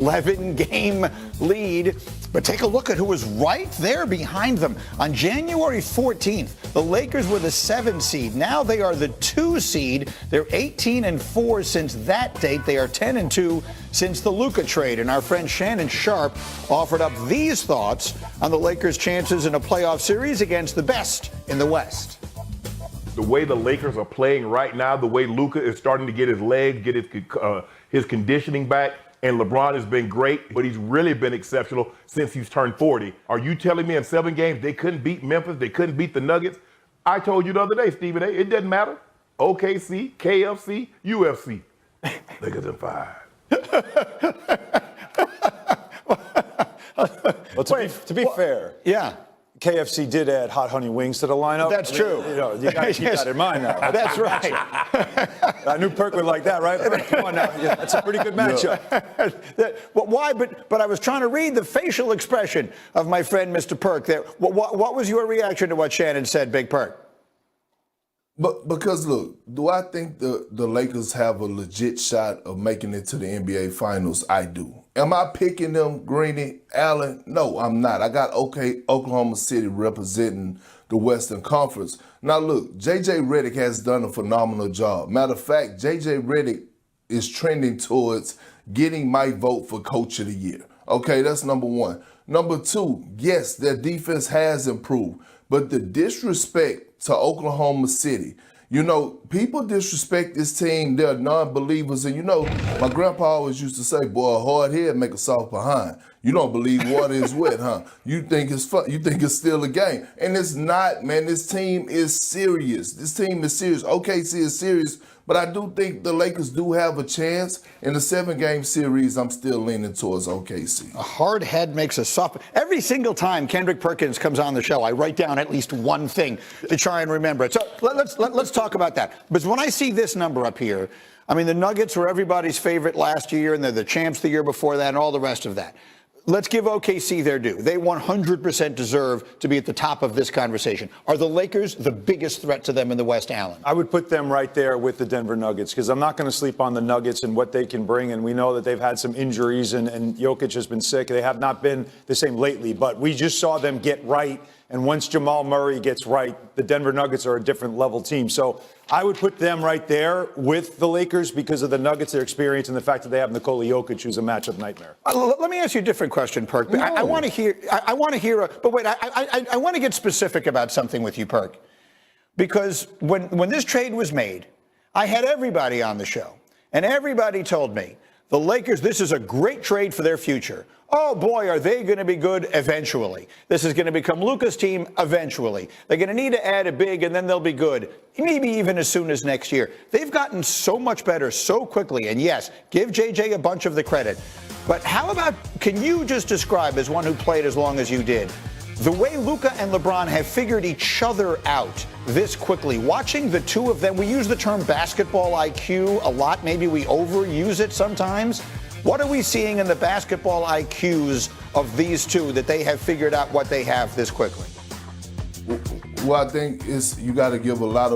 11-game lead. But take a look at who was right there behind them. On January 14th, the Lakers were the 7 seed. Now they are the 2 seed. They're 18-4 since that date. They are 10-2 since the Luka trade. And our friend Shannon Sharp offered up these thoughts on the Lakers' chances in a playoff series against the best in the West. The way the Lakers are playing right now, the way Luka is starting to get his legs, get his conditioning back, and LeBron has been great, but he's really been exceptional since he's turned 40. Are you telling me in 7 games they couldn't beat Memphis, they couldn't beat the Nuggets? I told you the other day, Stephen A., it doesn't matter. OKC, KFC, UFC. Lakers in 5. Well, to be fair, yeah, KFC did add hot honey wings to the lineup. That's true. You got to keep that in mind now. That's right. I knew Perk would like that, right? Come on now. Yeah, that's a pretty good matchup. Why? But I was trying to read the facial expression of my friend Mr. Perk there. What was your reaction to what Shannon said, Big Perk? But because, look, do I think the Lakers have a legit shot of making it to the NBA Finals? I do. Am I picking them, Greeny, Allen? No, I'm not. I got Oklahoma City representing the Western Conference. Now, look, J.J. Redick has done a phenomenal job. Matter of fact, J.J. Redick is trending towards getting my vote for Coach of the Year. Okay, that's number one. Number two, yes, their defense has improved, but the disrespect to Oklahoma City, you know, people disrespect this team. They're non-believers. And, you know, my grandpa always used to say, boy, a hard head make a soft behind. You don't believe water is wet, huh? You think it's fun. You think it's still a game. And it's not, man. This team is serious. This team is serious. OKC is serious. But I do think the Lakers do have a chance. In the 7-game series, I'm still leaning towards OKC. A hard head makes a soft. Every single time Kendrick Perkins comes on the show, I write down at least one thing to try and remember it. So let's talk about that. Because when I see this number up here, I mean, the Nuggets were everybody's favorite last year, and they're the champs the year before that, and all the rest of that. Let's give OKC their due. They 100% deserve to be at the top of this conversation. Are the Lakers the biggest threat to them in the West, Allen? I would put them right there with the Denver Nuggets because I'm not going to sleep on the Nuggets and what they can bring. And we know that they've had some injuries and Jokic has been sick. They have not been the same lately, but we just saw them get right. And once Jamal Murray gets right, the Denver Nuggets are a different level team. So I would put them right there with the Lakers because of the Nuggets, their experience, and the fact that they have Nikola Jokic, who's a matchup nightmare. Let me ask you a different question, Perk. No. I want to hear. I want to hear. But wait, I want to get specific about something with you, Perk, because when this trade was made, I had everybody on the show, and everybody told me the Lakers. This is a great trade for their future. Oh, boy, are they going to be good eventually. This is going to become Luka's team eventually. They're going to need to add a big, and then they'll be good, maybe even as soon as next year. They've gotten so much better so quickly. And, yes, give J.J. a bunch of the credit. But how about, can you just describe, as one who played as long as you did, the way Luka and LeBron have figured each other out this quickly? Watching the two of them, we use the term basketball IQ a lot. Maybe we overuse it sometimes. What are we seeing in the basketball IQs of these two that they have figured out what they have this quickly? Well, I think you got to give a lot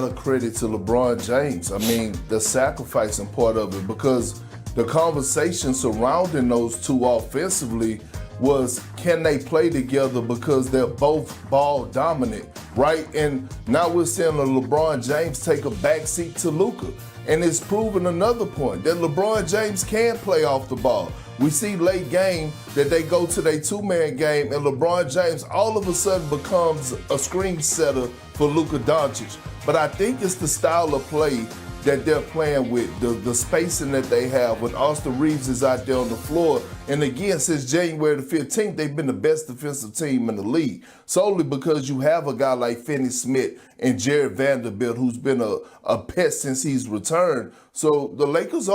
of credit to LeBron James. I mean, the sacrificing part of it, because the conversation surrounding those two offensively was, can they play together because they're both ball dominant, right? And now we're seeing LeBron James take a backseat to Luka. And it's proven another point that LeBron James can play off the ball. We see late game that they go to their 2-man game, and LeBron James all of a sudden becomes a screen setter for Luka Doncic. But I think it's the style of play that they're playing with, the spacing that they have when Austin Reeves is out there on the floor. And again, since January the 15th, they've been the best defensive team in the league, solely because you have a guy like Finney Smith and Jared Vanderbilt, who's been a pest since he's returned. So the Lakers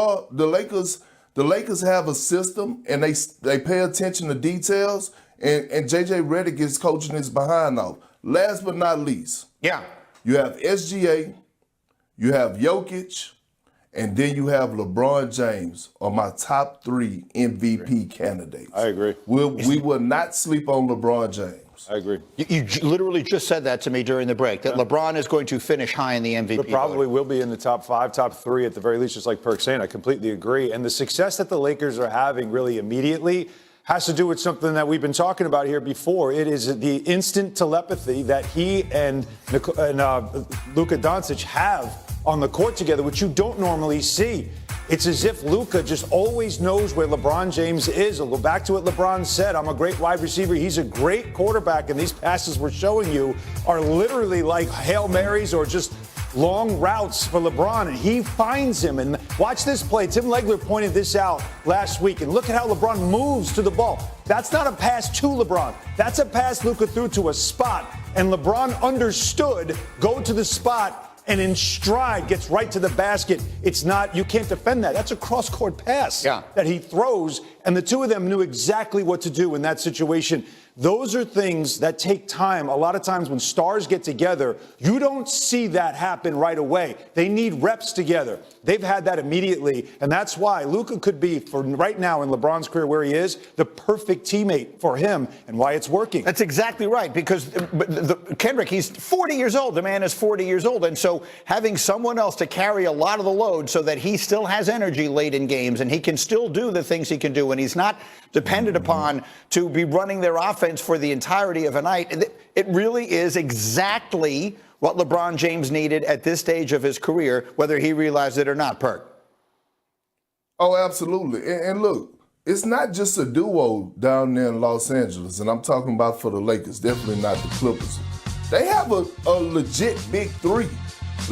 have a system, and they pay attention to details, and J.J. Redick is coaching his behind off. Last but not least, yeah, you have SGA, you have Jokic, and then you have LeBron James are my top 3 MVP candidates. I agree. We will not sleep on LeBron James. I agree. You literally just said that to me during the break, that LeBron is going to finish high in the MVP. But probably will be in the top 5, top 3 at the very least, just like Perk saying. I completely agree. And the success that the Lakers are having really immediately has to do with something that we've been talking about here before. It is the instant telepathy that he and Luka Doncic have on the court together, which you don't normally see. It's as if Luka just always knows where LeBron James is. I'll go back to what LeBron said. I'm a great wide receiver. He's a great quarterback, and these passes we're showing you are literally like Hail Marys or just long routes for LeBron, and he finds him. And watch this play. Tim Legler pointed this out last week, and look at how LeBron moves to the ball. That's not a pass to LeBron. That's a pass Luka threw to a spot, and LeBron understood, go to the spot, and in stride gets right to the basket. It's not, you can't defend that. That's a cross-court pass that he throws, and the two of them knew exactly what to do in that situation. Those are things that take time. A lot of times when stars get together, you don't see that happen right away. They need reps together. They've had that immediately, and that's why Luka could be, for right now in LeBron's career where he is, the perfect teammate for him, and why it's working. That's exactly right, because Kendrick, he's 40 years old. The man is 40 years old, and so having someone else to carry a lot of the load so that he still has energy late in games and he can still do the things he can do, and he's not dependent upon to be running their offense for the entirety of a night. It really is exactly what LeBron James needed at this stage of his career, whether he realized it or not, Perk. Oh, absolutely. And look, it's not just a duo down there in Los Angeles, and I'm talking about for the Lakers, definitely not the Clippers. They have a legit big 3.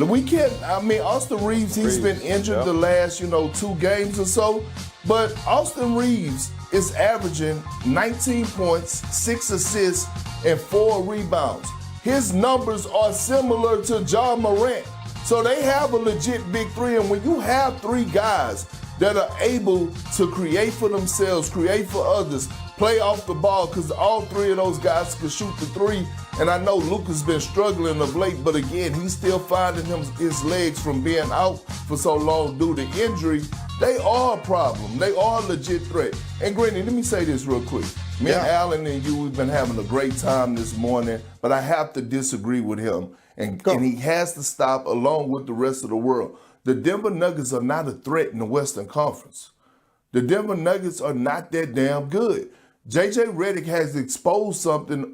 We can't, Austin Reeves, he's been injured the last, 2 games or so, but Austin Reeves is averaging 19 points, 6 assists, and 4 rebounds. His numbers are similar to Ja Morant. So they have a legit big 3, and when you have 3 guys that are able to create for themselves, create for others, play off the ball, because all 3 of those guys can shoot the 3. And I know Luka's been struggling of late, but again, he's still finding his legs from being out for so long due to injury. They are a problem. They are a legit threat. And Granny, let me say this real quick. Me and Alan and you, we've been having a great time this morning, but I have to disagree with him. And he has to stop along with the rest of the world. The Denver Nuggets are not a threat in the Western Conference. The Denver Nuggets are not that damn good. JJ Redick has exposed something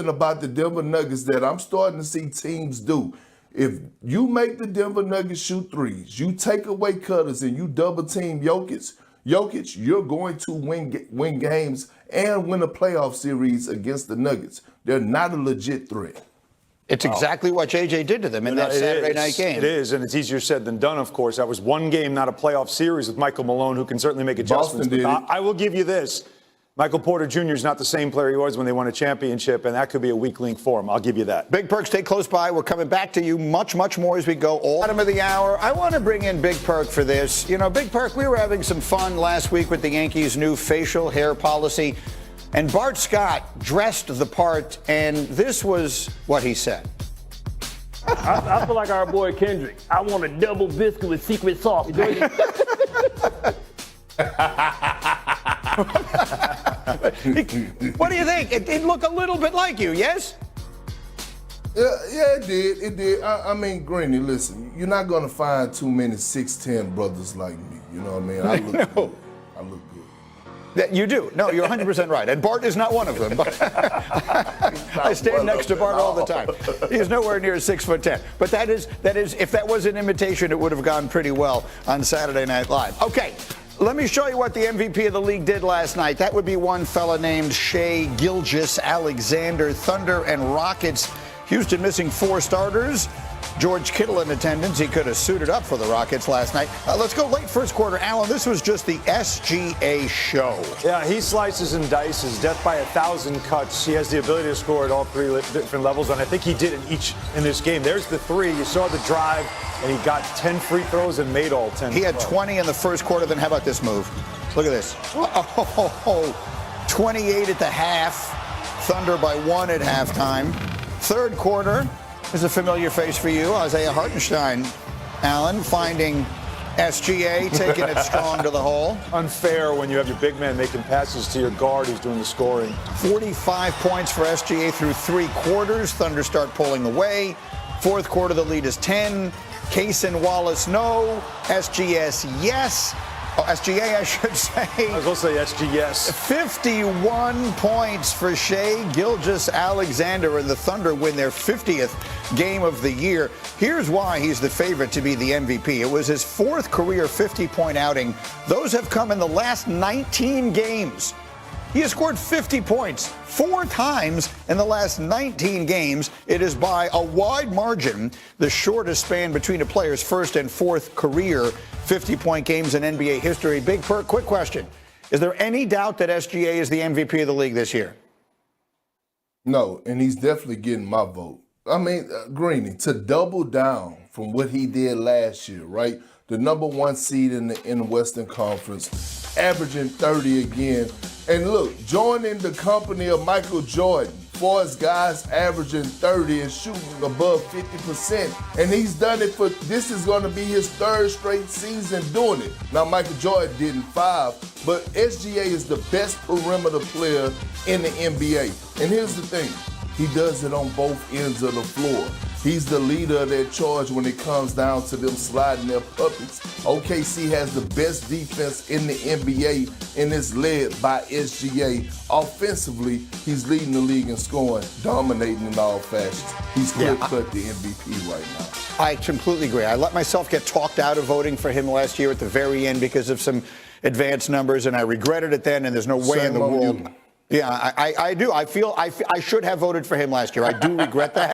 about the Denver Nuggets that I'm starting to see teams do. If you make the Denver Nuggets shoot threes, you take away cutters, and you double team Jokic, you're going to win games and win a playoff series against the Nuggets. They're not a legit threat. It's exactly what JJ did to them in that Saturday night game. It is, and it's easier said than done, of course. That was one game, not a playoff series with Michael Malone, who can certainly make adjustments. But I will give you this. Michael Porter Jr. is not the same player he was when they won a championship, and that could be a weak link for him. I'll give you that. Big Perk, stay close by. We're coming back to you much, much more as we go. Bottom of the hour. I want to bring in Big Perk for this. Big Perk, we were having some fun last week with the Yankees' new facial hair policy, and Bart Scott dressed the part, and this was what he said. I feel like our boy Kendrick. I want a double biscuit with secret sauce. What do you think? It did look a little bit like you, yes? Yeah, it did. It did. I mean, Granny, listen, you're not going to find too many 6'10" brothers like me. You know what I mean? I look good. I look good. You do. No, you're 100% right. And Bart is not one of them. I stand next to Bart all the time. He's nowhere near 6'10". But that is, if that was an imitation, it would have gone pretty well on Saturday Night Live. Okay. Let me show you what the MVP of the league did last night. That would be one fella named Shai Gilgeous-Alexander. Thunder and Rockets. Houston missing 4 starters. George Kittle in attendance. He could have suited up for the Rockets last night. Let's go late first quarter. Alan, this was just the SGA show. Yeah, he slices and dices. Death by 1,000 cuts. He has the ability to score at all 3 different levels, and I think he did in this game. There's the 3. You saw the drive, and he got 10 free throws and made all 10. He had 20 in the first quarter. Then how about this move? Look at this. 28 at the half. Thunder by 1 at halftime. Third quarter is a familiar face for you, Isaiah Hartenstein. Allen finding SGA, taking it strong to the hole. Unfair when you have your big man making passes to your guard who's doing the scoring. 45 points for SGA through 3 quarters. Thunder start pulling away. 4th quarter, the lead is 10. Case and Wallace, no. SGS, yes. Oh, SGA, I should say. I was going to say SGS. 51 points for Shai Gilgeous-Alexander, and the Thunder win their 50th game of the year. Here's why he's the favorite to be the MVP. It was his 4th career 50-point outing. Those have come in the last 19 games. He has scored 50 points 4 times in the last 19 games. It is by a wide margin the shortest span between a player's 1st and 4th career 50-point games in NBA history. Big Perk, quick question. Is there any doubt that SGA is the MVP of the league this year? No, and he's definitely getting my vote. I mean, Greeny, to double down from what he did last year, right? The number 1 seed in the Western Conference, averaging 30 again. And look, joining the company of Michael Jordan, for his guys averaging 30 and shooting above 50%. And he's done it this is going to be his 3rd straight season doing it. Now, Michael Jordan did in 5, but SGA is the best perimeter player in the NBA. And here's the thing, he does it on both ends of the floor. He's the leader of that charge when it comes down to them sliding their puppets. OKC has the best defense in the NBA, and it's led by SGA. Offensively, he's leading the league in scoring, dominating in all fashions. He's clear-cut the MVP right now. I completely agree. I let myself get talked out of voting for him last year at the very end because of some advanced numbers, and I regretted it then, and there's no way in the world. Yeah, I do. I feel I should have voted for him last year. I do regret that.